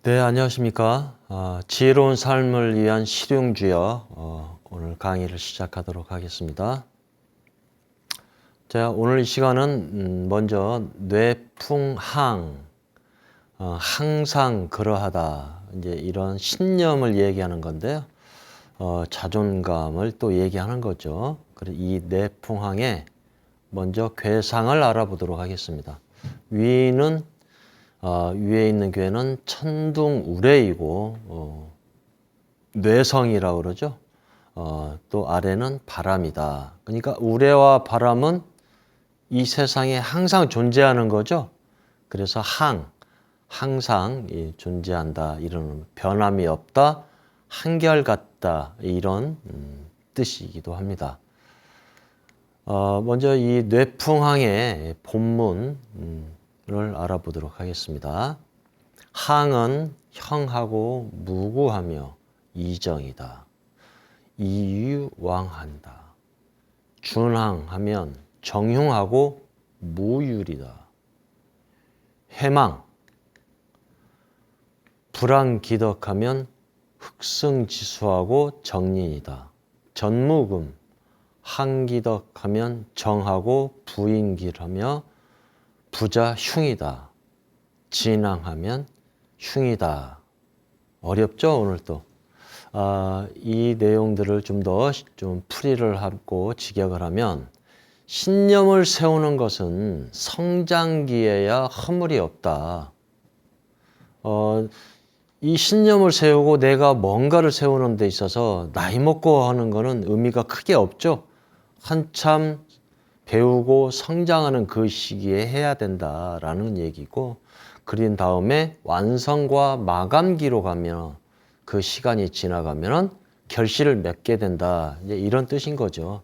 네, 안녕하십니까. 지혜로운 삶을 위한 실용주여, 오늘 강의를 시작하도록 하겠습니다. 자, 오늘 이 시간은 먼저 뇌풍항, 항상 그러하다, 이제 이런 신념을 얘기하는 건데요. 자존감을 또 얘기하는 거죠. 그래서 이 뇌풍항에 먼저 괴상을 알아보도록 하겠습니다. 위에 있는 괴는 천둥우레이고 뇌성이라고 그러죠. 또 아래는 바람이다. 그러니까 우레와 바람은 이 세상에 항상 존재하는 거죠. 그래서 항상 존재한다. 이런 변함이 없다. 한결같다. 이런 뜻이기도 합니다. 먼저 이 뇌풍항의 본문 를 알아보도록 하겠습니다. 항은 형하고 무구하며 이정이다. 이유왕한다. 준항하면 정흉하고 무율이다. 해망, 불황기덕하면 흑승지수하고 정린이다. 전무금, 항기덕하면 정하고 부인길하며 부자 흉이다. 진앙하면 흉이다. 어렵죠, 오늘 또. 이 내용들을 좀 더 풀이를 하고 직역을 하면 신념을 세우는 것은 성장기에야 허물이 없다. 이 신념을 세우고 내가 뭔가를 세우는 데 있어서 나이 먹고 하는 거는 의미가 크게 없죠. 한참 배우고 성장하는 그 시기에 해야 된다라는 얘기고, 그린 다음에 완성과 마감기로 가면 그 시간이 지나가면 결실을 맺게 된다. 이제 이런 뜻인 거죠.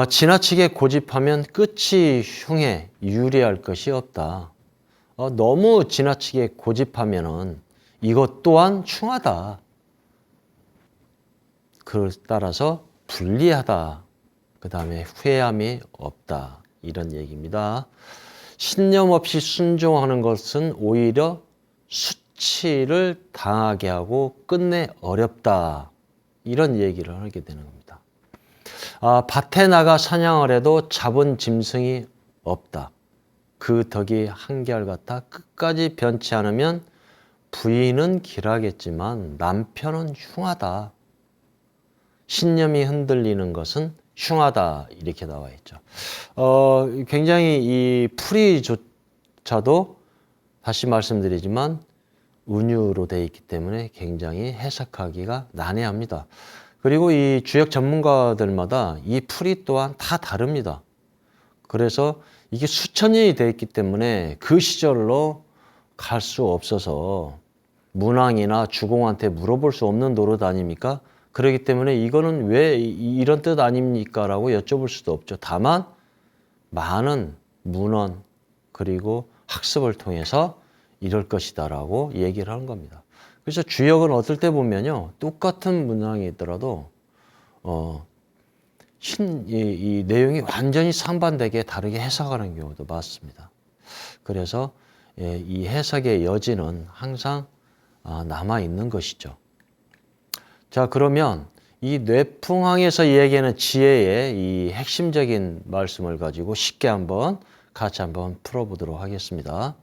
지나치게 고집하면 끝이 흉해 유리할 것이 없다. 너무 지나치게 고집하면은 이것 또한 흉하다. 그걸 따라서 불리하다. 그 다음에 후회함이 없다. 이런 얘기입니다. 신념 없이 순종하는 것은 오히려 수치를 당하게 하고 끝내 어렵다. 이런 얘기를 하게 되는 겁니다. 밭에 나가 사냥을 해도 잡은 짐승이 없다. 그 덕이 한결같아 끝까지 변치 않으면 부인은 길하겠지만 남편은 흉하다. 신념이 흔들리는 것은 흉하다. 이렇게 나와 있죠. 굉장히 이 풀이조차도 다시 말씀드리지만 은유로 되어 있기 때문에 굉장히 해석하기가 난해합니다. 그리고 이 주역 전문가들마다 이 풀이 또한 다 다릅니다. 그래서 이게 수천 년이 되어 있기 때문에 그 시절로 갈 수 없어서 문왕이나 주공한테 물어볼 수 없는 노릇 아닙니까? 그렇기 때문에 이거는 왜 이런 뜻 아닙니까? 라고 여쭤볼 수도 없죠. 다만 많은 문헌 그리고 학습을 통해서 이럴 것이다 라고 얘기를 하는 겁니다. 그래서 주역은 어떨 때 보면요, 똑같은 문항이 있더라도 이 내용이 완전히 상반되게 다르게 해석하는 경우도 많습니다. 그래서 이 해석의 여지는 항상 남아있는 것이죠. 자, 그러면 이 뇌풍항에서 얘기하는 지혜의 이 핵심적인 말씀을 가지고 쉽게 같이 한번 풀어보도록 하겠습니다.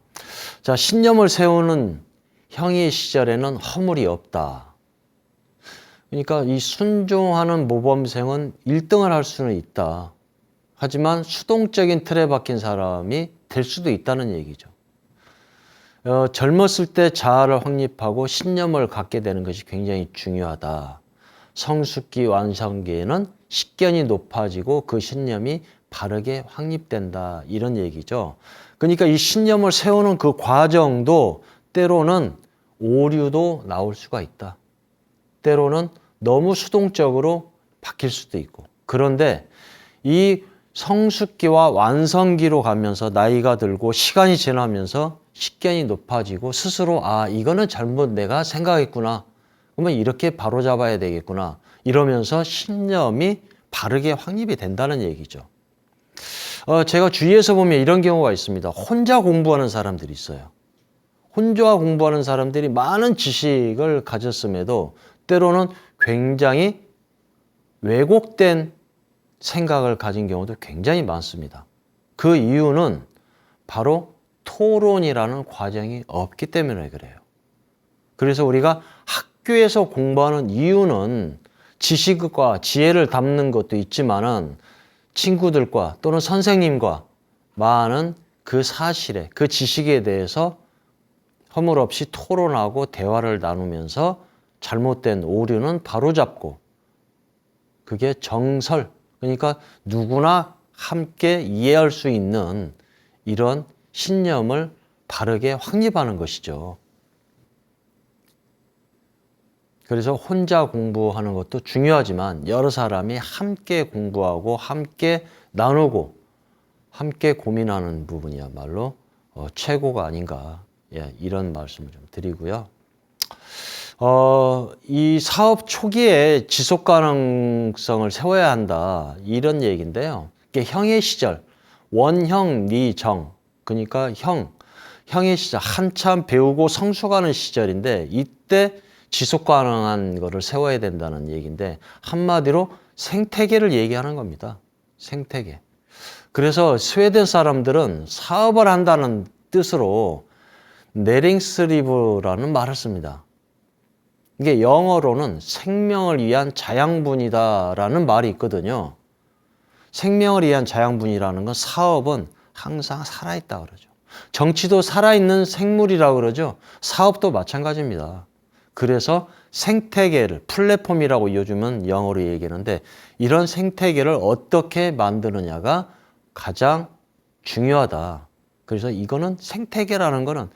자, 신념을 세우는 형의 시절에는 허물이 없다. 그러니까 이 순종하는 모범생은 1등을 할 수는 있다. 하지만 수동적인 틀에 박힌 사람이 될 수도 있다는 얘기죠. 젊었을 때 자아를 확립하고 신념을 갖게 되는 것이 굉장히 중요하다. 성숙기 완성기에는 식견이 높아지고 그 신념이 바르게 확립된다. 이런 얘기죠. 그러니까 이 신념을 세우는 그 과정도 때로는 오류도 나올 수가 있다. 때로는 너무 수동적으로 바뀔 수도 있고. 그런데 이 성숙기와 완성기로 가면서 나이가 들고 시간이 지나면서 식견이 높아지고 스스로 이거는 잘못 내가 생각했구나. 그러면 이렇게 바로잡아야 되겠구나. 이러면서 신념이 바르게 확립이 된다는 얘기죠. 제가 주위에서 보면 이런 경우가 있습니다. 혼자 공부하는 사람들이 있어요. 혼자 공부하는 사람들이 많은 지식을 가졌음에도 때로는 굉장히 왜곡된 생각을 가진 경우도 굉장히 많습니다. 그 이유는 바로 토론이라는 과정이 없기 때문에 그래요. 그래서 우리가 학교에서 공부하는 이유는 지식과 지혜를 담는 것도 있지만은 친구들과 또는 선생님과 많은 그 사실에, 그 지식에 대해서 허물없이 토론하고 대화를 나누면서 잘못된 오류는 바로잡고 그게 정설, 그러니까 누구나 함께 이해할 수 있는 이런 신념을 바르게 확립하는 것이죠. 그래서 혼자 공부하는 것도 중요하지만 여러 사람이 함께 공부하고 함께 나누고 함께 고민하는 부분이야말로 최고가 아닌가, 이런 말씀을 좀 드리고요. 이 사업 초기에 지속 가능성을 세워야 한다, 이런 얘기인데요. 이게 형의 시절, 원형, 니정, 그러니까 형의 시절, 한참 배우고 성숙하는 시절인데 이때 지속 가능한 거를 세워야 된다는 얘기인데 한마디로 생태계를 얘기하는 겁니다. 생태계. 그래서 스웨덴 사람들은 사업을 한다는 뜻으로 네링스리브라는 말을 씁니다. 이게 영어로는 생명을 위한 자양분이다라는 말이 있거든요. 생명을 위한 자양분이라는 건 사업은 항상 살아있다 그러죠. 정치도 살아있는 생물이라고 그러죠. 사업도 마찬가지입니다. 그래서 생태계를 플랫폼이라고 요즘은 영어로 얘기하는데 이런 생태계를 어떻게 만드느냐가 가장 중요하다. 그래서 이거는 생태계라는 거는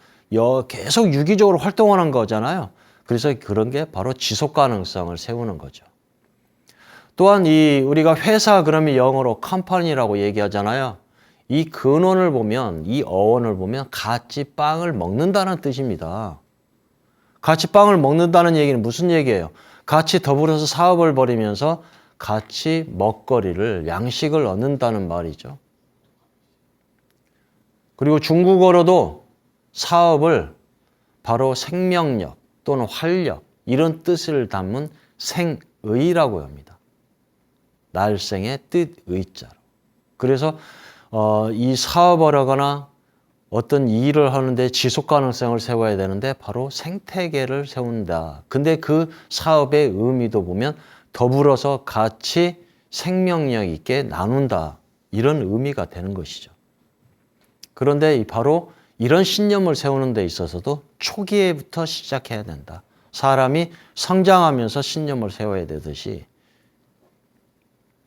계속 유기적으로 활동하는 거잖아요. 그래서 그런 게 바로 지속 가능성을 세우는 거죠. 또한 우리가 회사 그러면 영어로 컴퍼니라고 얘기하잖아요. 이 근원을 보면, 이 어원을 보면 같이 빵을 먹는다는 뜻입니다. 같이 빵을 먹는다는 얘기는 무슨 얘기예요? 같이 더불어서 사업을 벌이면서 같이 먹거리를, 양식을 얻는다는 말이죠. 그리고 중국어로도 사업을 바로 생명력 또는 활력 이런 뜻을 담은 생의라고 합니다. 날생의 뜻의자로. 그래서 이 사업을 하거나 어떤 일을 하는데 지속 가능성을 세워야 되는데 바로 생태계를 세운다. 근데 그 사업의 의미도 보면 더불어서 같이 생명력 있게 나눈다. 이런 의미가 되는 것이죠. 그런데 바로 이런 신념을 세우는 데 있어서도 초기에부터 시작해야 된다. 사람이 성장하면서 신념을 세워야 되듯이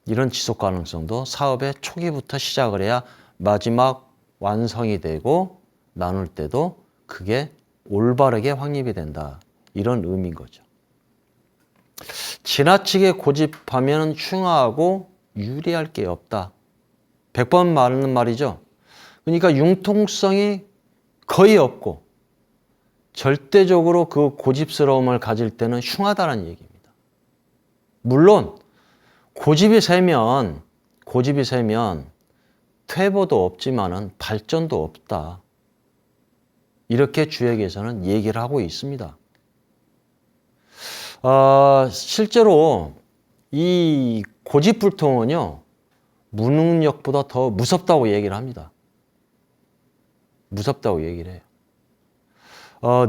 이런 지속 가능성도 사업의 초기부터 시작을 해야 마지막 완성이 되고 나눌 때도 그게 올바르게 확립이 된다. 이런 의미인 거죠. 지나치게 고집하면 흉하고 유리할 게 없다. 100번 말하는 말이죠. 그러니까 융통성이 거의 없고 절대적으로 그 고집스러움을 가질 때는 흉하다는 얘기입니다. 물론 고집이 세면 퇴보도 없지만은 발전도 없다. 이렇게 주역에서는 얘기를 하고 있습니다. 실제로 이 고집불통은요, 무능력보다 더 무섭다고 얘기를 합니다. 무섭다고 얘기를 해요.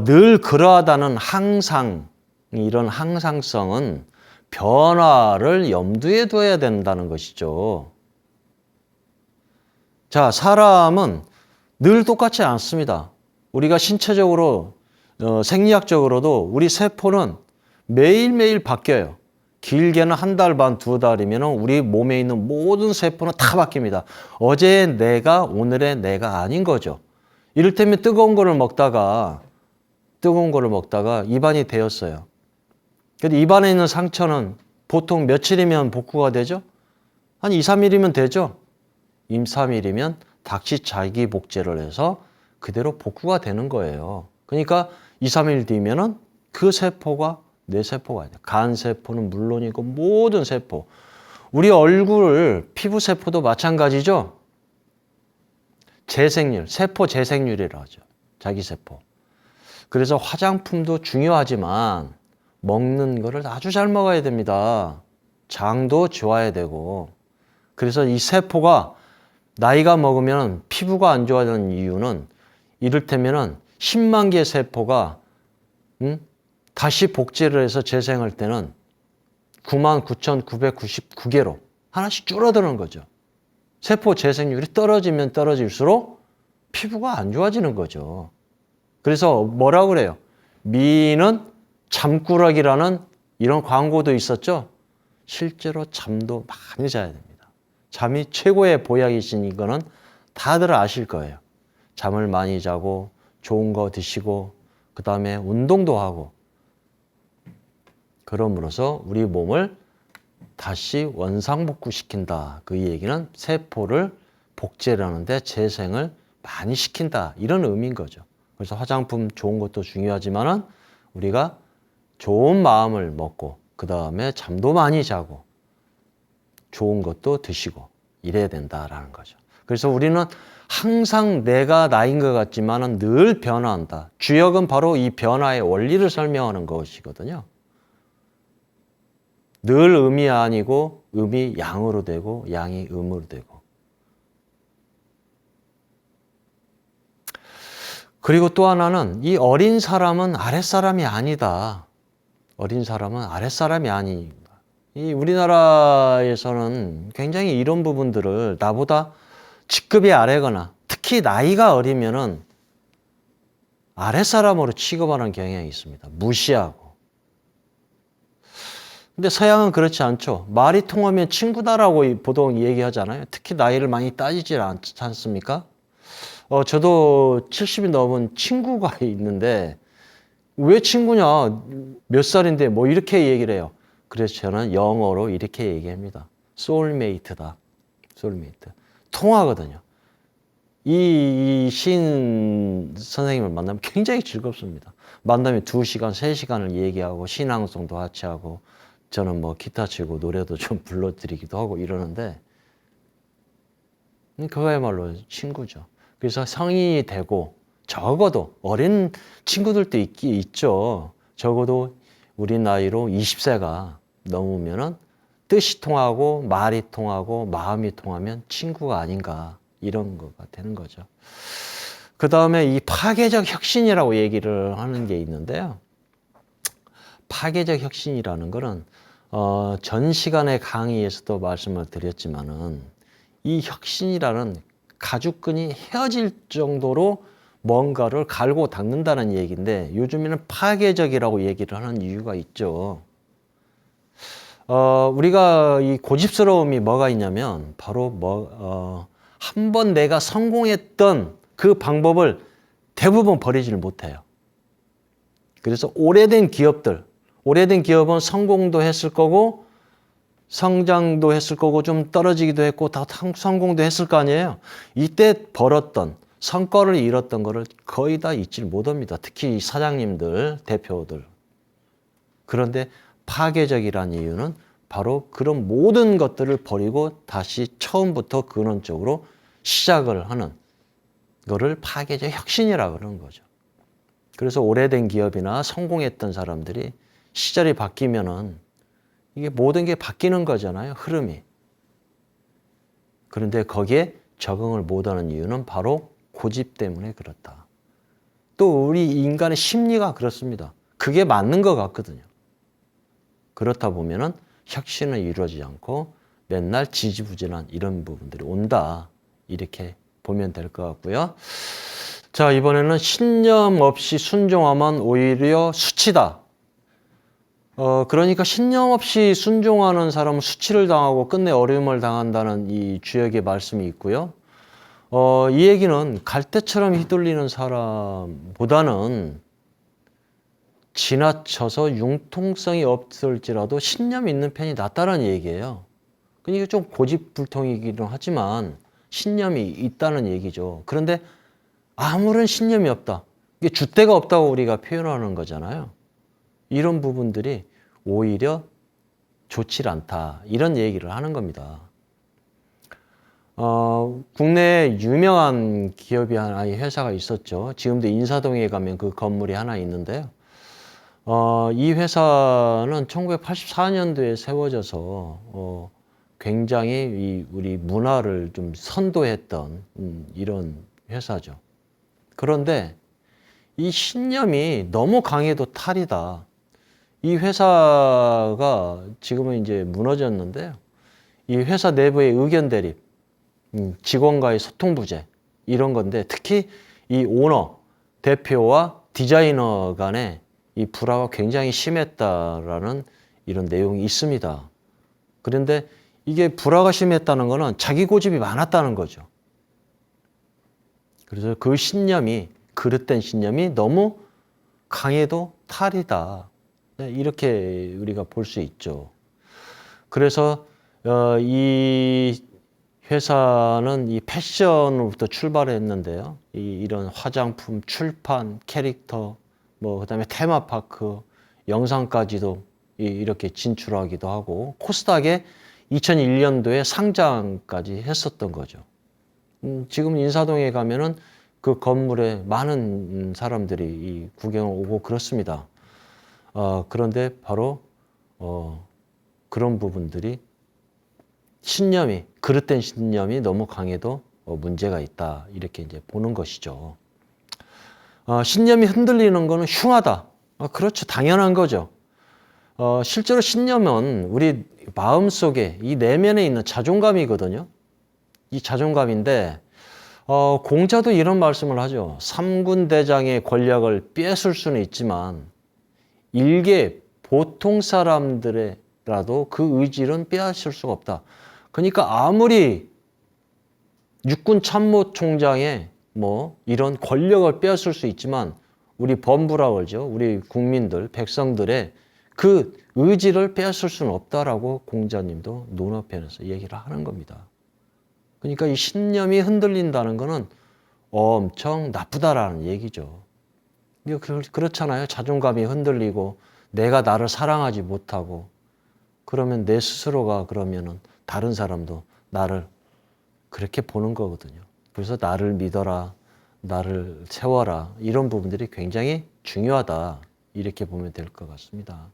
늘 그러하다는 항상, 이런 항상성은 변화를 염두에 둬야 된다는 것이죠. 자, 사람은 늘 똑같지 않습니다. 우리가 신체적으로, 생리학적으로도 우리 세포는 매일매일 바뀌어요. 길게는 한 달 반, 두 달이면 우리 몸에 있는 모든 세포는 다 바뀝니다. 어제의 내가 오늘의 내가 아닌 거죠. 이를테면 뜨거운 거를 먹다가 입안이 데였어요. 근데 입안에 있는 상처는 보통 며칠이면 복구가 되죠? 한 2, 3일이면 되죠? 2, 3일이면 다시 자기 복제를 해서 그대로 복구가 되는 거예요. 그러니까 2, 3일 뒤면은 그 세포가 내 세포가 아니에요. 간 세포는 물론이고 모든 세포. 우리 얼굴, 피부 세포도 마찬가지죠? 재생률, 세포 재생률이라고 하죠. 자기 세포. 그래서 화장품도 중요하지만 먹는 거를 아주 잘 먹어야 됩니다. 장도 좋아야 되고. 그래서 이 세포가 나이가 먹으면 피부가 안 좋아지는 이유는 이를테면은 10만 개 세포가 다시 복제를 해서 재생할 때는 99,999개로 하나씩 줄어드는 거죠. 세포 재생률이 떨어지면 떨어질수록 피부가 안 좋아지는 거죠. 그래서 뭐라고 그래요? 미는 잠꾸러기라는 이런 광고도 있었죠. 실제로 잠도 많이 자야 됩니다. 잠이 최고의 보약이신 거는 다들 아실 거예요. 잠을 많이 자고 좋은 거 드시고 그 다음에 운동도 하고 그럼으로써 우리 몸을 다시 원상복구시킨다. 그 얘기는 세포를 복제를 하는데 재생을 많이 시킨다. 이런 의미인 거죠. 그래서 화장품 좋은 것도 중요하지만은 우리가 좋은 마음을 먹고 그 다음에 잠도 많이 자고 좋은 것도 드시고 이래야 된다라는 거죠. 그래서 우리는 항상 내가 나인 것 같지만은 늘 변화한다. 주역은 바로 이 변화의 원리를 설명하는 것이거든요. 늘 음이 아니고 음이 양으로 되고 양이 음으로 되고. 그리고 또 하나는 이 어린 사람은 아랫사람이 아니다. 어린 사람은 아랫사람이 아니다. 이 우리나라에서는 굉장히 이런 부분들을 나보다 직급이 아래거나 특히 나이가 어리면은 아랫사람으로 취급하는 경향이 있습니다. 무시하고. 근데 서양은 그렇지 않죠. 말이 통하면 친구다라고 보통 얘기하잖아요. 특히 나이를 많이 따지지 않지 않습니까? 저도 70이 넘은 친구가 있는데 왜 친구냐? 몇 살인데 뭐 이렇게 얘기를 해요. 그래서 저는 영어로 이렇게 얘기합니다. 소울메이트다. 소울메이트. 통하거든요. 이 신 선생님을 만나면 굉장히 즐겁습니다. 만나면 2시간, 3시간을 얘기하고 신앙송도 같이 하고 저는 뭐 기타 치고 노래도 좀 불러드리기도 하고 이러는데 그거야말로 친구죠. 그래서 성인이 되고 적어도 어린 친구들도 있죠. 적어도 우리 나이로 20세가 넘으면은 뜻이 통하고 말이 통하고 마음이 통하면 친구가 아닌가 이런 거가 되는 거죠. 그 다음에 이 파괴적 혁신이라고 얘기를 하는 게 있는데요. 파괴적 혁신이라는 거는 전 시간의 강의에서도 말씀을 드렸지만은 이 혁신이라는 가죽끈이 헤어질 정도로 뭔가를 갈고 닦는다는 얘기인데 요즘에는 파괴적이라고 얘기를 하는 이유가 있죠. 우리가 이 고집스러움이 뭐가 있냐면 바로 한 번 내가 성공했던 그 방법을 대부분 버리지를 못해요. 그래서 오래된 기업은 성공도 했을 거고 성장도 했을 거고 좀 떨어지기도 했고 다 성공도 했을 거 아니에요. 이때 벌었던 성과를 이뤘던 거를 거의 다 잊지를 못합니다. 특히 사장님들, 대표들. 그런데 파괴적이라는 이유는 바로 그런 모든 것들을 버리고 다시 처음부터 근원적으로 시작을 하는 거를 파괴적 혁신이라고 그러는 거죠. 그래서 오래된 기업이나 성공했던 사람들이 시절이 바뀌면은 이게 모든 게 바뀌는 거잖아요. 흐름이. 그런데 거기에 적응을 못하는 이유는 바로 고집 때문에 그렇다. 또 우리 인간의 심리가 그렇습니다. 그게 맞는 것 같거든요. 그렇다 보면은 혁신은 이루어지지 않고 맨날 지지부진한 이런 부분들이 온다. 이렇게 보면 될 것 같고요. 자, 이번에는 신념 없이 순종하면 오히려 수치다. 그러니까 신념 없이 순종하는 사람은 수치를 당하고 끝내 어려움을 당한다는 이 주역의 말씀이 있고요. 이 얘기는 갈대처럼 휘둘리는 사람보다는 지나쳐서 융통성이 없을지라도 신념이 있는 편이 낫다는 얘기예요. 그러니까 좀 고집불통이기는 하지만 신념이 있다는 얘기죠. 그런데 아무런 신념이 없다. 이게 줏대가 없다고 우리가 표현하는 거잖아요. 이런 부분들이 오히려 좋지 않다. 이런 얘기를 하는 겁니다. 국내에 유명한 기업이 하나, 회사가 있었죠. 지금도 인사동에 가면 그 건물이 하나 있는데요. 이 회사는 1984년도에 세워져서 굉장히 우리 문화를 좀 선도했던 이런 회사죠. 그런데 이 신념이 너무 강해도 탈이다. 이 회사가 지금은 이제 무너졌는데요. 이 회사 내부의 의견 대립, 직원과의 소통 부재 이런 건데 특히 이 오너, 대표와 디자이너 간의 이 불화가 굉장히 심했다라는 이런 내용이 있습니다. 그런데 이게 불화가 심했다는 거는 자기 고집이 많았다는 거죠. 그래서 그 신념이, 그릇된 신념이 너무 강해도 탈이다. 이렇게 우리가 볼 수 있죠. 그래서 이 회사는 이 패션으로부터 출발했는데요. 이런 화장품, 출판, 캐릭터, 그다음에 테마파크, 영상까지도 이렇게 진출하기도 하고 코스닥에 2001년도에 상장까지 했었던 거죠. 지금 인사동에 가면은 그 건물에 많은 사람들이 구경을 오고 그렇습니다. 그런데 바로 그런 부분들이 신념이, 그릇된 신념이 너무 강해도 문제가 있다. 이렇게 이제 보는 것이죠. 신념이 흔들리는 거는 흉하다. 그렇죠. 당연한 거죠. 실제로 신념은 우리 마음속에 이 내면에 있는 자존감이거든요. 이 자존감인데 공자도 이런 말씀을 하죠. 삼군대장의 권력을 뺏을 수는 있지만 일개 보통 사람들이라도 그 의지는 빼앗을 수가 없다. 그러니까 아무리 육군 참모총장의 이런 권력을 빼앗을 수 있지만 우리 범부라고 그러죠. 우리 국민들, 백성들의 그 의지를 빼앗을 수는 없다라고 공자님도 논어편에서 얘기를 하는 겁니다. 그러니까 이 신념이 흔들린다는 거는 엄청 나쁘다라는 얘기죠. 그렇잖아요. 자존감이 흔들리고 내가 나를 사랑하지 못하고 그러면 내 스스로가 그러면은 다른 사람도 나를 그렇게 보는 거거든요. 그래서 나를 믿어라, 나를 세워라 이런 부분들이 굉장히 중요하다 이렇게 보면 될 것 같습니다.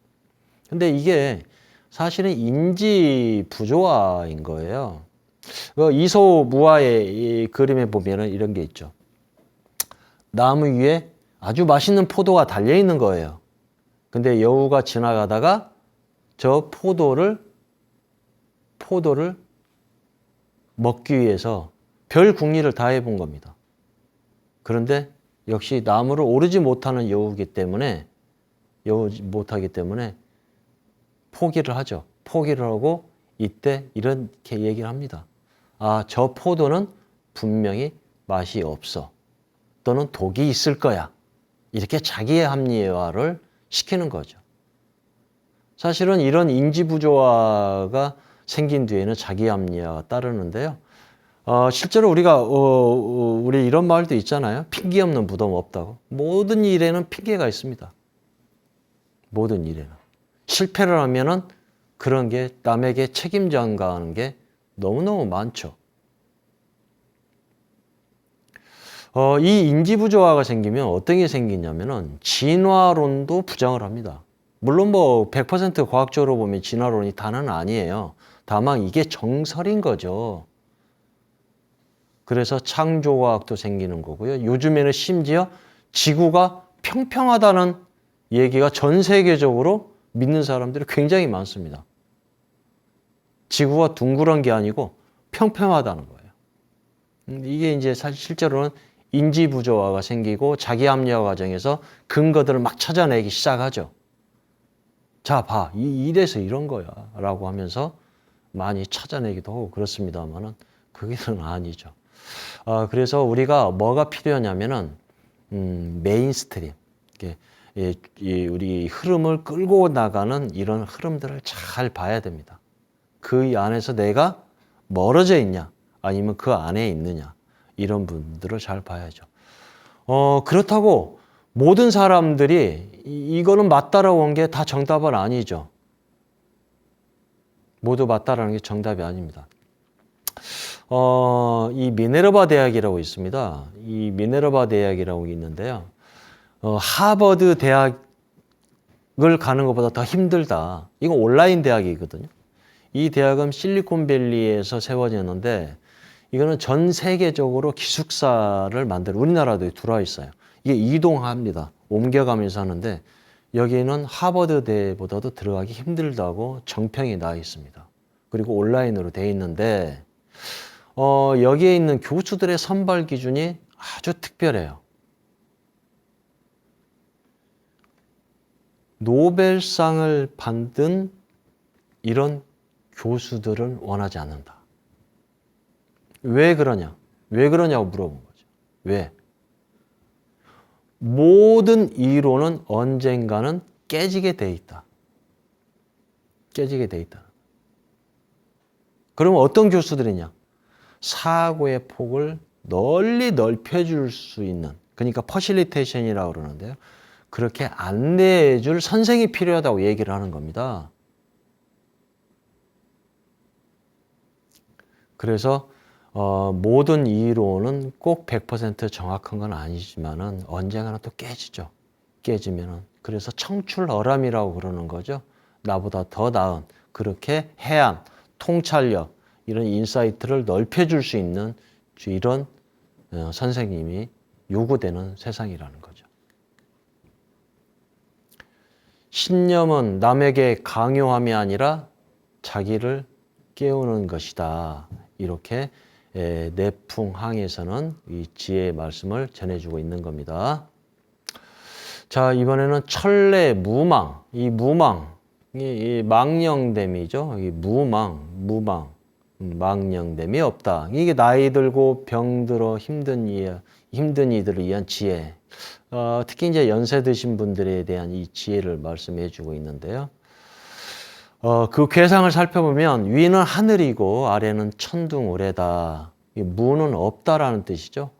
근데 이게 사실은 인지 부조화인 거예요. 이소무화의 이 그림에 보면은 이런 게 있죠. 나무 위에 아주 맛있는 포도가 달려 있는 거예요. 근데 여우가 지나가다가 저 포도를 먹기 위해서 별 궁리를 다 해본 겁니다. 그런데 역시 나무를 오르지 못하는 여우기 때문에 포기를 하죠. 포기를 하고 이때 이렇게 얘기를 합니다. 저 포도는 분명히 맛이 없어. 또는 독이 있을 거야. 이렇게 자기의 합리화를 시키는 거죠. 사실은 이런 인지부조화가 생긴 뒤에는 자기 합리화가 따르는데요. 실제로 우리 이런 말도 있잖아요. 핑계 없는 무덤 없다고. 모든 일에는 핑계가 있습니다. 모든 일에는. 실패를 하면은 그런 게 남에게 책임 전가하는 게 너무너무 많죠. 이 인지부조화가 생기면 어떤 게 생기냐면은 진화론도 부정을 합니다. 물론 100% 과학적으로 보면 진화론이 다는 아니에요. 다만 이게 정설인 거죠. 그래서 창조과학도 생기는 거고요. 요즘에는 심지어 지구가 평평하다는 얘기가 전 세계적으로 믿는 사람들이 굉장히 많습니다. 지구가 둥그런 게 아니고 평평하다는 거예요. 이게 이제 사실 실제로는 인지부조화가 생기고 자기 합리화 과정에서 근거들을 막 찾아내기 시작하죠. 자, 봐. 이래서 이런 거야. 라고 하면서 많이 찾아내기도 하고 그렇습니다만은 그게는 아니죠. 그래서 우리가 뭐가 필요하냐면은, 메인스트림. 우리 흐름을 끌고 나가는 이런 흐름들을 잘 봐야 됩니다. 그 안에서 내가 멀어져 있냐, 아니면 그 안에 있느냐, 이런 분들을 잘 봐야죠. 그렇다고 모든 사람들이 이거는 맞다라고 한 게 다 정답은 아니죠. 모두 맞다라는 게 정답이 아닙니다. 이 미네르바 대학이라고 있습니다. 이 미네르바 대학이라고 있는데요. 하버드 대학을 가는 것보다 더 힘들다. 이건 온라인 대학이거든요. 이 대학은 실리콘밸리에서 세워졌는데 이거는 전 세계적으로 기숙사를 만들어 우리나라도 들어와 있어요. 이게 이동합니다. 옮겨가면서 하는데 여기는 하버드 대보다도 들어가기 힘들다고 정평이 나와 있습니다. 그리고 온라인으로 돼 있는데 여기에 있는 교수들의 선발 기준이 아주 특별해요. 노벨상을 받은 이런 교수들은 원하지 않는다. 왜 그러냐? 왜 그러냐고 물어본 거죠. 왜? 모든 이론은 언젠가는 깨지게 돼 있다. 깨지게 돼 있다. 그러면 어떤 교수들이냐? 사고의 폭을 널리 넓혀줄 수 있는, 그러니까 퍼실리테이션이라고 그러는데요. 그렇게 안내해 줄 선생이 필요하다고 얘기를 하는 겁니다. 그래서 모든 이론은 꼭 100% 정확한 건 아니지만은 언젠가는 또 깨지죠. 깨지면은. 그래서 청출어람이라고 그러는 거죠. 나보다 더 나은 그렇게 해안, 통찰력 이런 인사이트를 넓혀줄 수 있는 이런 선생님이 요구되는 세상이라는 거죠. 신념은 남에게 강요함이 아니라 자기를 깨우는 것이다. 이렇게 내풍항에서는 이 지혜의 말씀을 전해주고 있는 겁니다. 자, 이번에는 천례 무망. 이 무망, 이 망령됨이죠. 이 무망, 망령됨이 없다. 이게 나이 들고 병들어 힘든 이들을 위한 지혜. 특히 이제 연세 드신 분들에 대한 이 지혜를 말씀해 주고 있는데요. 그 괴상을 살펴보면 위는 하늘이고 아래는 천둥오래다. 무는 없다라는 뜻이죠.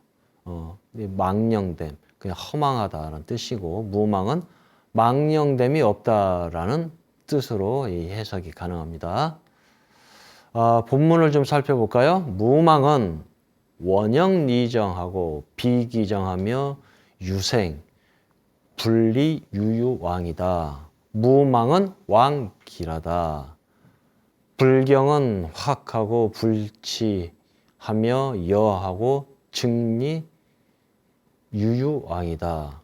망령됨, 그냥 허망하다라는 뜻이고 무망은 망령됨이 없다라는 뜻으로 이 해석이 가능합니다. 본문을 좀 살펴볼까요? 무망은 원형리정하고 비기정하며 유생, 분리, 유유왕이다. 무망은 왕길하다. 불경은 확하고 불치하며 여하고 증리, 유유왕이다.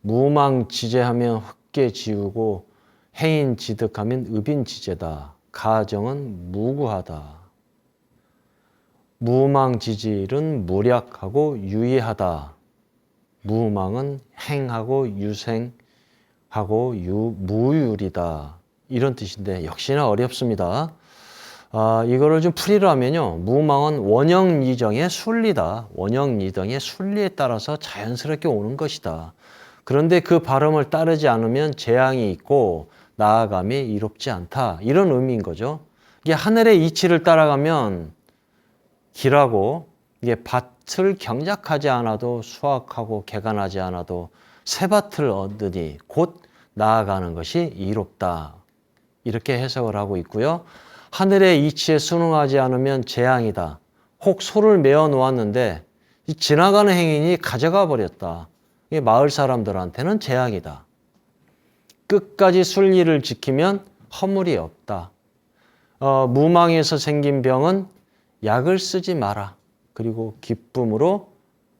무망지제하면 흑계 지우고 해인지득하면 읍인지제다. 가정은 무구하다. 무망지질은 무략하고 유의하다. 무망은 행하고 유생하고 무율이다. 이런 뜻인데 역시나 어렵습니다. 이거를 좀 풀이하면요. 무망은 원형이정의 순리다. 원형이정의 순리에 따라서 자연스럽게 오는 것이다. 그런데 그 발음을 따르지 않으면 재앙이 있고 나아감이 이롭지 않다. 이런 의미인 거죠. 이게 하늘의 이치를 따라가면 길하고 이게 밭을 경작하지 않아도 수확하고 개간하지 않아도 새밭을 얻으니 곧 나아가는 것이 이롭다. 이렇게 해석을 하고 있고요. 하늘의 이치에 순응하지 않으면 재앙이다. 혹 소를 메어 놓았는데 지나가는 행인이 가져가 버렸다. 이게 마을 사람들한테는 재앙이다. 끝까지 순리를 지키면 허물이 없다. 무망에서 생긴 병은 약을 쓰지 마라. 그리고 기쁨으로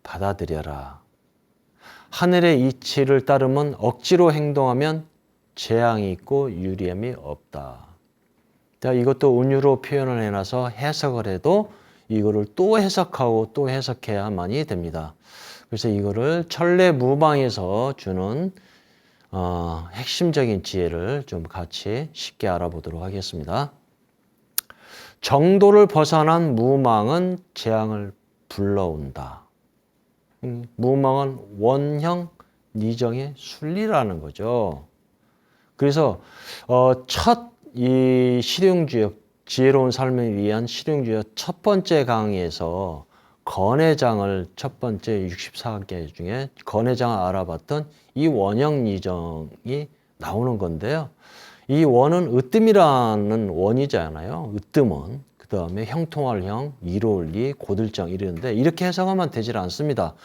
받아들여라. 하늘의 이치를 따르면 억지로 행동하면 재앙이 있고 유리함이 없다. 자, 이것도 운유로 표현을 해놔서 해석을 해도 이거를 또 해석하고 또 해석해야만이 됩니다. 그래서 이거를 천례무망에서 주는 핵심적인 지혜를 좀 같이 쉽게 알아보도록 하겠습니다. 정도를 벗어난 무망은 재앙을 불러온다. 무망은 원형 니정의 순리라는 거죠. 그래서 첫 이 실용주역 지혜로운 삶을 위한 실용주역 첫 번째 강의에서 건해장을 첫 번째 64개 중에 건해장을 알아봤던 이 원형 니정이 나오는 건데요. 이 원은 으뜸이라는 원이잖아요. 으뜸은. 그 다음에 형통할 형, 이로울 리, 고들정 이러는데 이렇게 해석하면 되질 않습니다.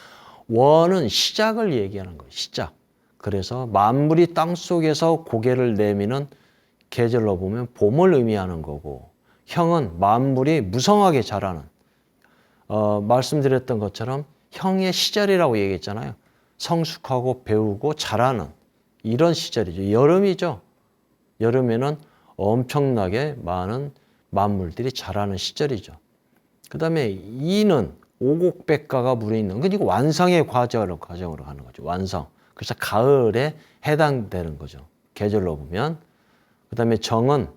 원은 시작을 얘기하는 거예요. 시작. 그래서 만물이 땅속에서 고개를 내미는 계절로 보면 봄을 의미하는 거고, 형은 만물이 무성하게 자라는, 말씀드렸던 것처럼 형의 시절이라고 얘기했잖아요. 성숙하고 배우고 자라는 이런 시절이죠. 여름이죠. 여름에는 엄청나게 많은 만물들이 자라는 시절이죠. 그 다음에 이는 오곡백과가 무르익는, 그러니까 완성의 과정으로 가는 거죠. 완성. 그래서 가을에 해당되는 거죠. 계절로 보면. 그 다음에 정은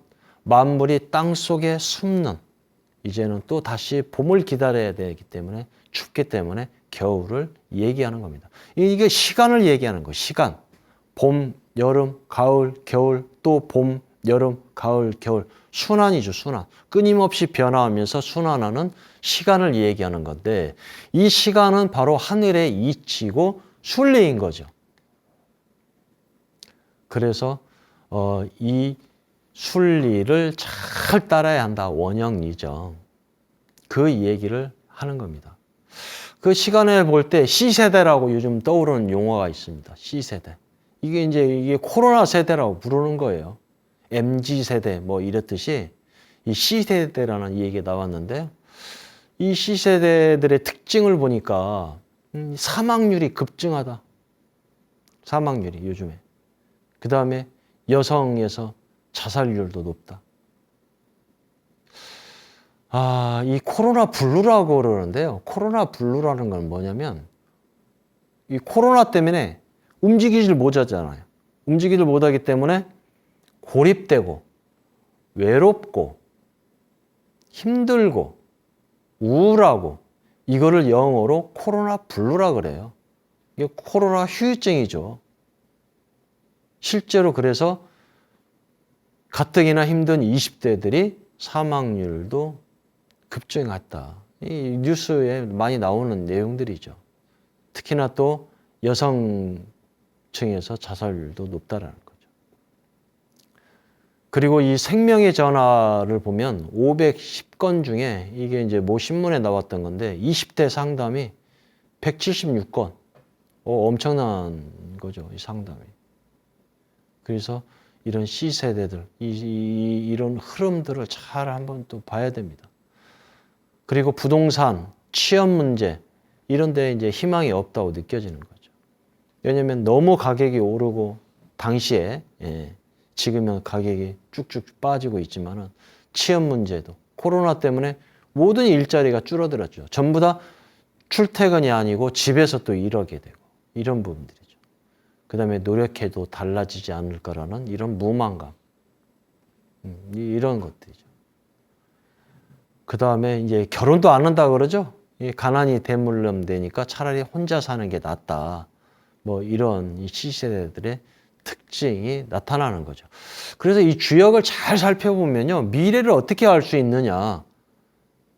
만물이 땅속에 숨는, 이제는 또 다시 봄을 기다려야 되기 때문에 춥기 때문에 겨울을 얘기하는 겁니다. 이게 시간을 얘기하는 거예요. 시간. 봄, 여름, 가을, 겨울, 또 봄, 여름, 가을, 겨울. 순환이죠, 순환. 끊임없이 변화하면서 순환하는 시간을 얘기하는 건데, 이 시간은 바로 하늘의 이치고 순리인 거죠. 그래서 이 순리를 잘 따라야 한다. 원형이정. 그 얘기를 하는 겁니다. 그 시간을 볼 때 C세대라고 요즘 떠오르는 용어가 있습니다. C세대. 이게 코로나 세대라고 부르는 거예요. MZ세대 뭐 이랬듯이 이 C세대라는 얘기가 나왔는데, 이 C세대들의 특징을 보니까 사망률이 급증하다. 사망률이 요즘에. 그 다음에 여성에서 자살률도 높다. 이 코로나 블루라고 그러는데요. 코로나 블루라는 건 뭐냐면, 이 코로나 때문에 움직이질 못하잖아요. 움직이질 못하기 때문에 고립되고, 외롭고, 힘들고, 우울하고, 이거를 영어로 코로나 블루라 그래요. 이게 코로나 후유증이죠. 실제로 그래서 가뜩이나 힘든 20대들이 사망률도 급증했다. 이 뉴스에 많이 나오는 내용들이죠. 특히나 또 여성층에서 자살률도 높다라는 거죠. 그리고 이 생명의 전화를 보면 510건 중에 이게 이제 모 신문에 나왔던 건데 20대 상담이 176건. 엄청난 거죠, 이 상담이. 그래서 이런 C세대들, 이런 흐름들을 잘 한번 또 봐야 됩니다. 그리고 부동산, 취업 문제, 이런 데 이제 희망이 없다고 느껴지는 거죠. 왜냐면 너무 가격이 오르고, 당시에, 지금은 가격이 쭉쭉 빠지고 있지만은, 취업 문제도, 코로나 때문에 모든 일자리가 줄어들었죠. 전부 다 출퇴근이 아니고 집에서 또 일하게 되고, 이런 부분들이죠. 그 다음에 노력해도 달라지지 않을 거라는 이런 무망감. 이런 것들이죠. 그 다음에 이제 결혼도 안 한다 그러죠. 가난이 대물림되니까 차라리 혼자 사는 게 낫다. 뭐 이런 이 C세대들의 특징이 나타나는 거죠. 그래서 이 주역을 잘 살펴보면요. 미래를 어떻게 알 수 있느냐.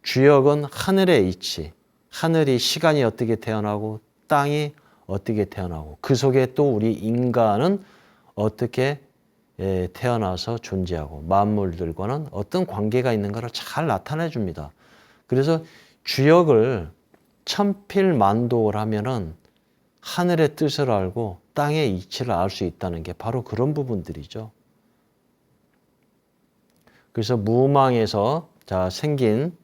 주역은 하늘의 이치. 하늘이 시간이 어떻게 태어나고 땅이 어떻게 태어나고 그 속에 또 우리 인간은 어떻게 태어나서 존재하고 만물들과는 어떤 관계가 있는가를 잘 나타내 줍니다. 그래서 주역을 천필만독을 하면은 하늘의 뜻을 알고 땅의 이치를 알 수 있다는 게 바로 그런 부분들이죠. 그래서 무망에서 생긴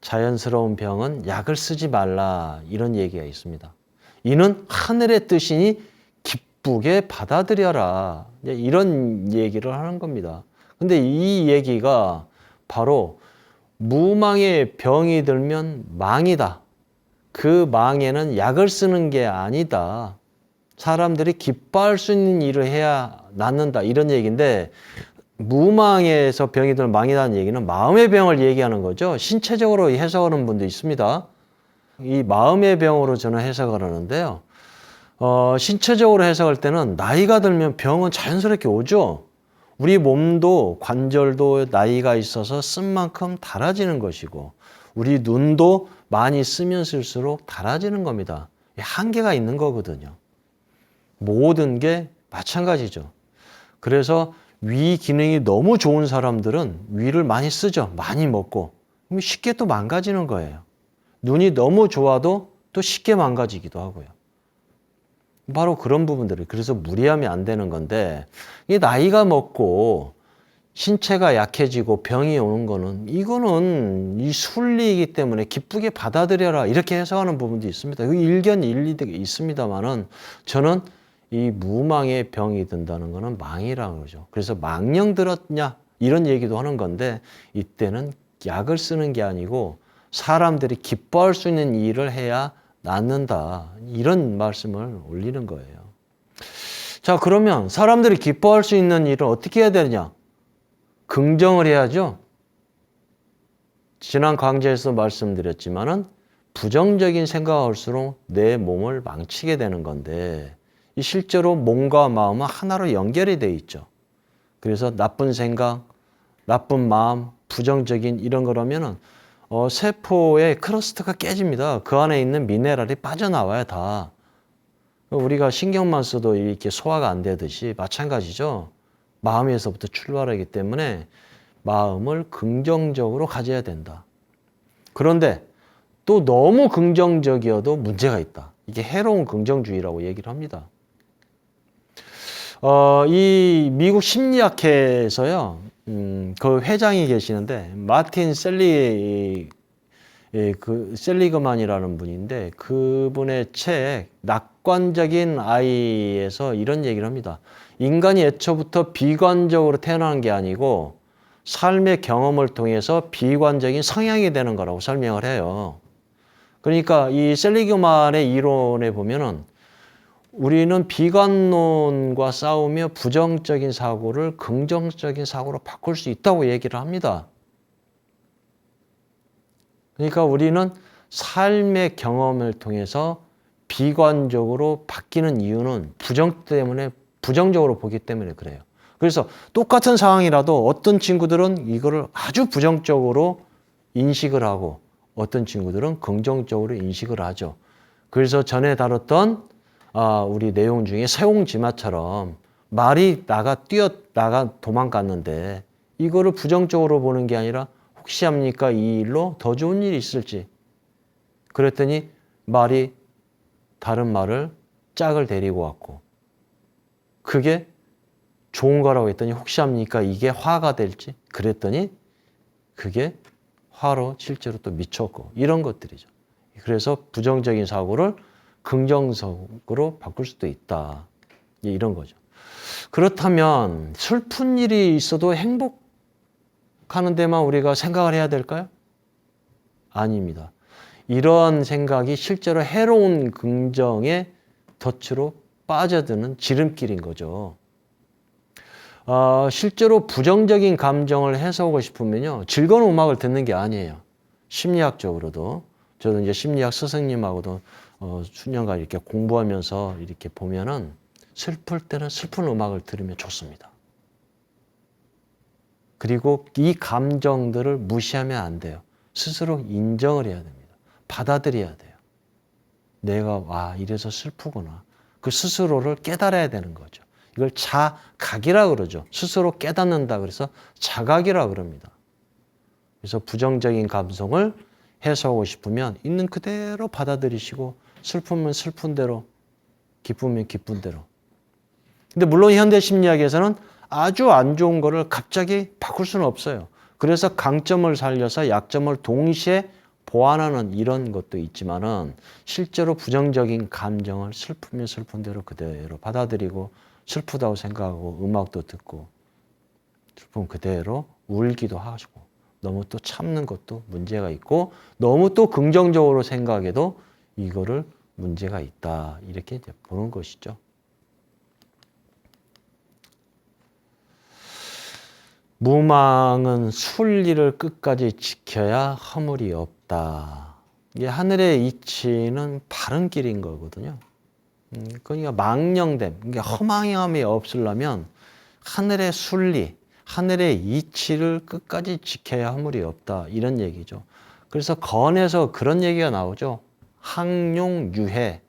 자연스러운 병은 약을 쓰지 말라, 이런 얘기가 있습니다. 이는 하늘의 뜻이니 기쁘게 받아들여라, 이런 얘기를 하는 겁니다. 근데 이 얘기가 바로 무망의 병이 들면 망이다. 그 망에는 약을 쓰는 게 아니다. 사람들이 기뻐할 수 있는 일을 해야 낫는다, 이런 얘기인데, 무망에서 병이 들면 망이라는 얘기는 마음의 병을 얘기하는 거죠. 신체적으로 해석하는 분도 있습니다. 이 마음의 병으로 저는 해석을 하는데요. 신체적으로 해석할 때는 나이가 들면 병은 자연스럽게 오죠. 우리 몸도 관절도 나이가 있어서 쓴 만큼 닳아지는 것이고, 우리 눈도 많이 쓰면 쓸수록 닳아지는 겁니다. 한계가 있는 거거든요. 모든 게 마찬가지죠. 그래서 위 기능이 너무 좋은 사람들은 위를 많이 쓰죠. 많이 먹고. 그럼 쉽게 또 망가지는 거예요. 눈이 너무 좋아도 또 쉽게 망가지기도 하고요. 바로 그런 부분들을 그래서 무리하면 안 되는 건데 이 나이가 먹고 신체가 약해지고 병이 오는 거는 이거는 이 순리이기 때문에 기쁘게 받아들여라 이렇게 해석하는 부분도 있습니다. 그 일견 일리가 있습니다만은 저는 이 무망의 병이 든다는 거는 망이라고 그러죠. 그래서 망령 들었냐 이런 얘기도 하는 건데 이때는 약을 쓰는 게 아니고 사람들이 기뻐할 수 있는 일을 해야 낫는다 이런 말씀을 올리는 거예요. 자, 그러면 사람들이 기뻐할 수 있는 일을 어떻게 해야 되느냐? 긍정을 해야죠. 지난 강좌에서 말씀드렸지만은 부정적인 생각을 할수록 내 몸을 망치게 되는 건데 이 실제로 몸과 마음은 하나로 연결이 돼 있죠. 그래서 나쁜 생각, 나쁜 마음, 부정적인 이런 거라면은 세포의 크러스트가 깨집니다. 그 안에 있는 미네랄이 빠져나와야 다. 우리가 신경만 써도 이렇게 소화가 안 되듯이 마찬가지죠. 마음에서부터 출발하기 때문에 마음을 긍정적으로 가져야 된다. 그런데 또 너무 긍정적이어도 문제가 있다. 이게 해로운 긍정주의라고 얘기를 합니다. 이 미국 심리학회에서요, 그 회장이 계시는데 마틴 셀리그만이라는 분인데 그분의 책 낙관적인 아이에서 이런 얘기를 합니다. 인간이 애초부터 비관적으로 태어나는 게 아니고 삶의 경험을 통해서 비관적인 성향이 되는 거라고 설명을 해요. 그러니까 이 셀리그만의 이론에 보면은 우리는 비관론과 싸우며 부정적인 사고를 긍정적인 사고로 바꿀 수 있다고 얘기를 합니다. 그러니까 우리는 삶의 경험을 통해서 비관적으로 바뀌는 이유는 부정 때문에 부정적으로 보기 때문에 그래요. 그래서 똑같은 상황이라도 어떤 친구들은 이거를 아주 부정적으로 인식을 하고 어떤 친구들은 긍정적으로 인식을 하죠. 그래서 전에 다뤘던 우리 내용 중에 세옹지마처럼 말이 뛰어나가 도망갔는데 이거를 부정적으로 보는 게 아니라 혹시 합니까? 이 일로 더 좋은 일이 있을지. 그랬더니 말이 다른 말을 짝을 데리고 왔고 그게 좋은 거라고 했더니 혹시 합니까? 이게 화가 될지. 그랬더니 그게 화로 실제로 또 미쳤고 이런 것들이죠. 그래서 부정적인 사고를 긍정적으로 바꿀 수도 있다. 이런 거죠. 그렇다면 슬픈 일이 있어도 행복하는 데만 우리가 생각을 해야 될까요? 아닙니다. 이런 생각이 실제로 해로운 긍정의 덫으로 빠져드는 지름길인 거죠. 실제로 부정적인 감정을 해소하고 싶으면요. 즐거운 음악을 듣는 게 아니에요. 심리학적으로도. 저도 이제 심리학 스승님하고도 수년간 이렇게 공부하면서 이렇게 보면은 슬플 때는 슬픈 음악을 들으면 좋습니다. 그리고 이 감정들을 무시하면 안 돼요. 스스로 인정을 해야 됩니다. 받아들여야 돼요. 내가 이래서 슬프구나. 그 스스로를 깨달아야 되는 거죠. 이걸 자각이라 그러죠. 스스로 깨닫는다 그래서 자각이라 그럽니다. 그래서 부정적인 감성을 해소하고 싶으면 있는 그대로 받아들이시고 슬프면 슬픈 대로 기쁘면 기쁜 대로. 근데 물론 현대 심리학에서는 아주 안 좋은 거를 갑자기 바꿀 수는 없어요. 그래서 강점을 살려서 약점을 동시에 보완하는 이런 것도 있지만은 실제로 부정적인 감정을 슬프면 슬픈 대로 그대로 받아들이고 슬프다고 생각하고 음악도 듣고 슬픔 그대로 울기도 하시고 너무 또 참는 것도 문제가 있고 너무 또 긍정적으로 생각해도 이거를 문제가 있다 이렇게 이제 보는 것이죠. 무망은 순리를 끝까지 지켜야 허물이 없다. 이게 하늘의 이치는 바른 길인 거거든요. 그러니까 망령됨, 그러니까 허망함이 없으려면 하늘의 순리, 하늘의 이치를 끝까지 지켜야 허물이 없다. 이런 얘기죠. 그래서 건에서 그런 얘기가 나오죠. 항용유해.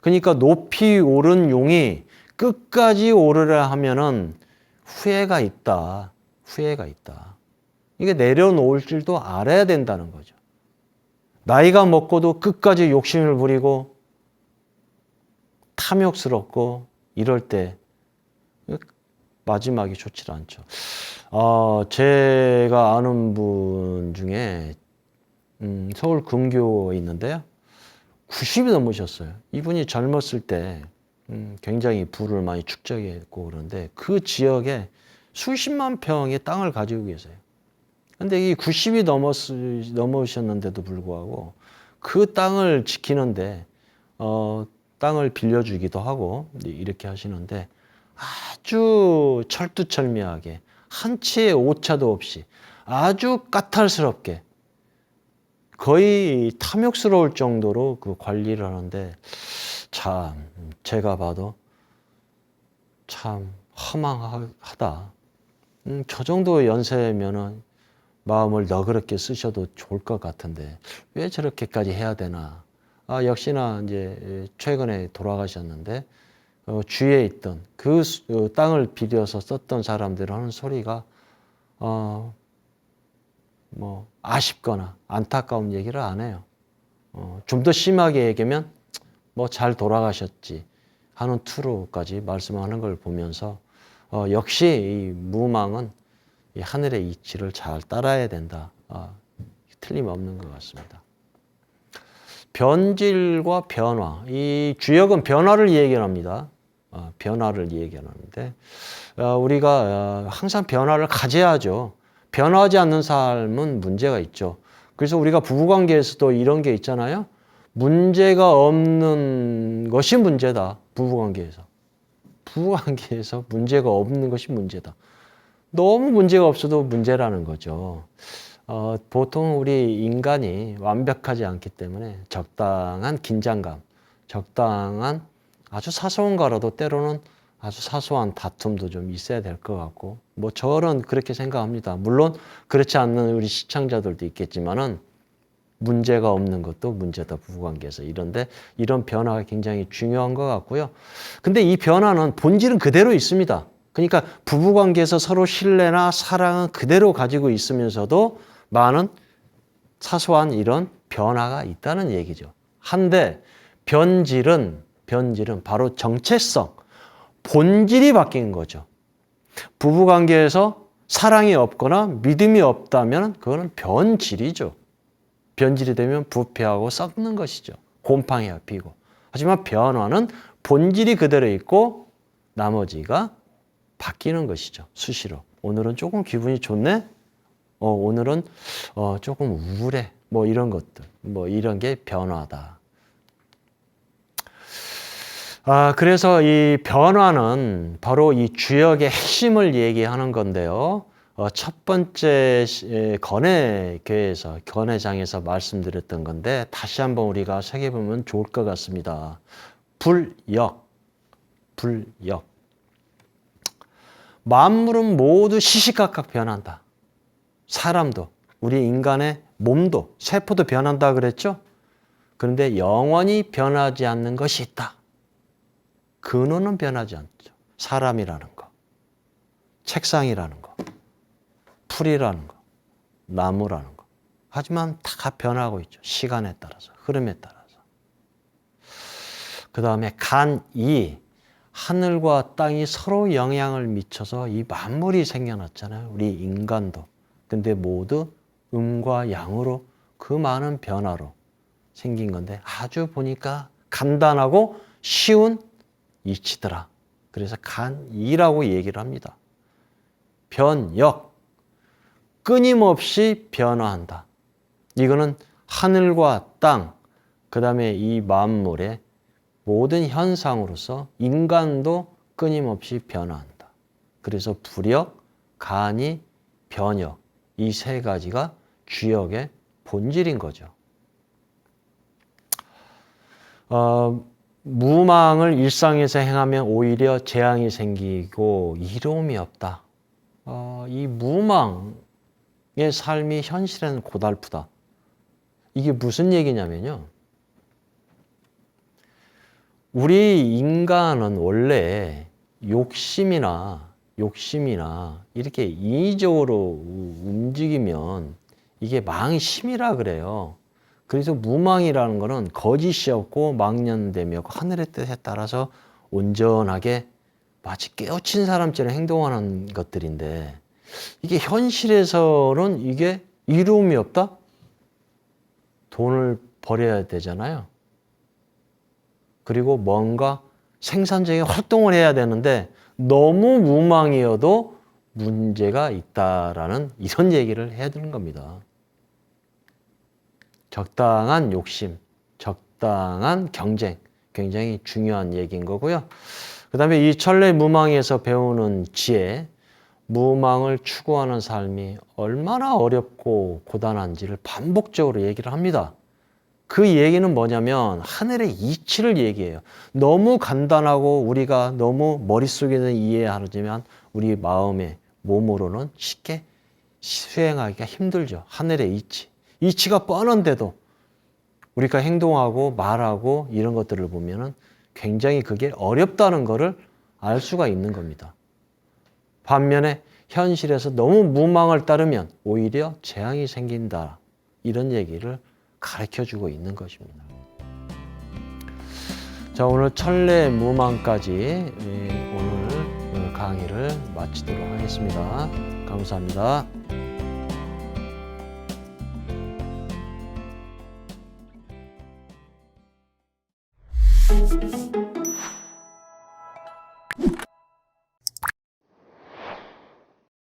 그러니까 높이 오른 용이 끝까지 오르려 하면은 후회가 있다. 후회가 있다. 이게 내려놓을 줄도 알아야 된다는 거죠. 나이가 먹고도 끝까지 욕심을 부리고 탐욕스럽고 이럴 때 마지막이 좋지 않죠. 제가 아는 분 중에 서울 근교에 있는데요. 90이 넘으셨어요. 이분이 젊었을 때 굉장히 부를 많이 축적했고 그런데 그 지역에 수십만 평의 땅을 가지고 계세요. 근데 이 90이 넘으셨는데도 불구하고 그 땅을 지키는데 땅을 빌려주기도 하고 이렇게 하시는데 아주 철두철미하게 한 치의 오차도 없이 아주 까탈스럽게 거의 탐욕스러울 정도로 그 관리를 하는데 참 제가 봐도 참 허망하다. 저 정도 연세면은 마음을 너그럽게 쓰셔도 좋을 것 같은데 왜 저렇게까지 해야 되나? 역시나 이제 최근에 돌아가셨는데 주위에 있던 그 땅을 빌려서 썼던 사람들 하는 소리가 뭐 아쉽거나 안타까운 얘기를 안 해요. 좀 더 심하게 얘기하면 뭐 잘 돌아가셨지 하는 투로까지 말씀하는 걸 보면서 역시 이 무망은 이 하늘의 이치를 잘 따라야 된다. 틀림없는 것 같습니다. 변질과 변화. 이 주역은 변화를 얘기합니다. 변화를 얘기하는데 우리가 항상 변화를 가져야죠. 변화하지 않는 삶은 문제가 있죠. 그래서 우리가 부부관계에서도 이런 게 있잖아요. 문제가 없는 것이 문제다. 부부관계에서. 부부관계에서 문제가 없는 것이 문제다. 너무 문제가 없어도 문제라는 거죠. 보통 우리 인간이 완벽하지 않기 때문에 적당한 긴장감, 적당한 아주 사소한 거라도 때로는 아주 사소한 다툼도 좀 있어야 될 것 같고, 뭐 저는 그렇게 생각합니다. 물론 그렇지 않는 우리 시청자들도 있겠지만은 문제가 없는 것도 문제다, 부부관계에서. 이런데 이런 변화가 굉장히 중요한 것 같고요. 근데 이 변화는 본질은 그대로 있습니다. 그러니까 부부관계에서 서로 신뢰나 사랑은 그대로 가지고 있으면서도 많은 사소한 이런 변화가 있다는 얘기죠. 한데 변질은 바로 정체성, 본질이 바뀐 거죠. 부부관계에서 사랑이 없거나 믿음이 없다면 그거는 변질이죠. 변질이 되면 부패하고 썩는 것이죠. 곰팡이가 피고. 하지만 변화는 본질이 그대로 있고 나머지가 바뀌는 것이죠. 수시로. 오늘은 조금 기분이 좋네? 오늘은 조금 우울해. 뭐 이런 것들. 뭐 이런 게 변화다. 그래서 이 변화는 바로 이 주역의 핵심을 얘기하는 건데요. 첫 번째 건해장에서 말씀드렸던 건데 다시 한번 우리가 새겨보면 좋을 것 같습니다. 불역. 만물은 모두 시시각각 변한다. 사람도, 우리 인간의 몸도, 세포도 변한다 그랬죠? 그런데 영원히 변하지 않는 것이 있다. 근원은 변하지 않죠. 사람이라는 거, 책상이라는 거, 풀이라는 거, 나무라는 거. 하지만 다 변하고 있죠. 시간에 따라서, 흐름에 따라서. 그 다음에 간이, 하늘과 땅이 서로 영향을 미쳐서 이 만물이 생겨났잖아요. 우리 인간도. 근데 모두 음과 양으로 그 많은 변화로 생긴 건데 아주 보니까 간단하고 쉬운 이치더라. 그래서 간이라고 얘기를 합니다. 변역, 끊임없이 변화한다. 이거는 하늘과 땅, 그 다음에 이 만물의 모든 현상으로서 인간도 끊임없이 변화한다. 그래서 불역, 간이, 변역, 이 세 가지가 주역의 본질인 거죠. 무망을 일상에서 행하면 오히려 재앙이 생기고 이로움이 없다. 이 무망의 삶이 현실에는 고달프다. 이게 무슨 얘기냐면요. 우리 인간은 원래 욕심이나 욕심이나 이렇게 인위적으로 움직이면 이게 망심이라 그래요. 그래서 무망이라는 거는 거짓이 없고 망년됨이 없고 하늘의 뜻에 따라서 온전하게 마치 깨우친 사람처럼 행동하는 것들인데 이게 현실에서는 이게 이루음이 없다? 돈을 벌여야 되잖아요. 그리고 뭔가 생산적인 활동을 해야 되는데 너무 무망이어도 문제가 있다라는 이런 얘기를 해야 되는 겁니다. 적당한 욕심, 적당한 경쟁, 굉장히 중요한 얘기인 거고요. 그 다음에 이 천례 무망에서 배우는 지혜, 무망을 추구하는 삶이 얼마나 어렵고 고단한지를 반복적으로 얘기를 합니다. 그 얘기는 뭐냐면 하늘의 이치를 얘기해요. 너무 간단하고 우리가 너무 머릿속에는 이해하지만 우리 마음에 몸으로는 쉽게 수행하기가 힘들죠. 하늘의 이치. 이치가 뻔한데도 우리가 행동하고 말하고 이런 것들을 보면은 굉장히 그게 어렵다는 것을 알 수가 있는 겁니다. 반면에 현실에서 너무 무망을 따르면 오히려 재앙이 생긴다. 이런 얘기를 가르쳐주고 있는 것입니다. 자, 오늘 천례 무망까지 오늘 강의를 마치도록 하겠습니다. 감사합니다.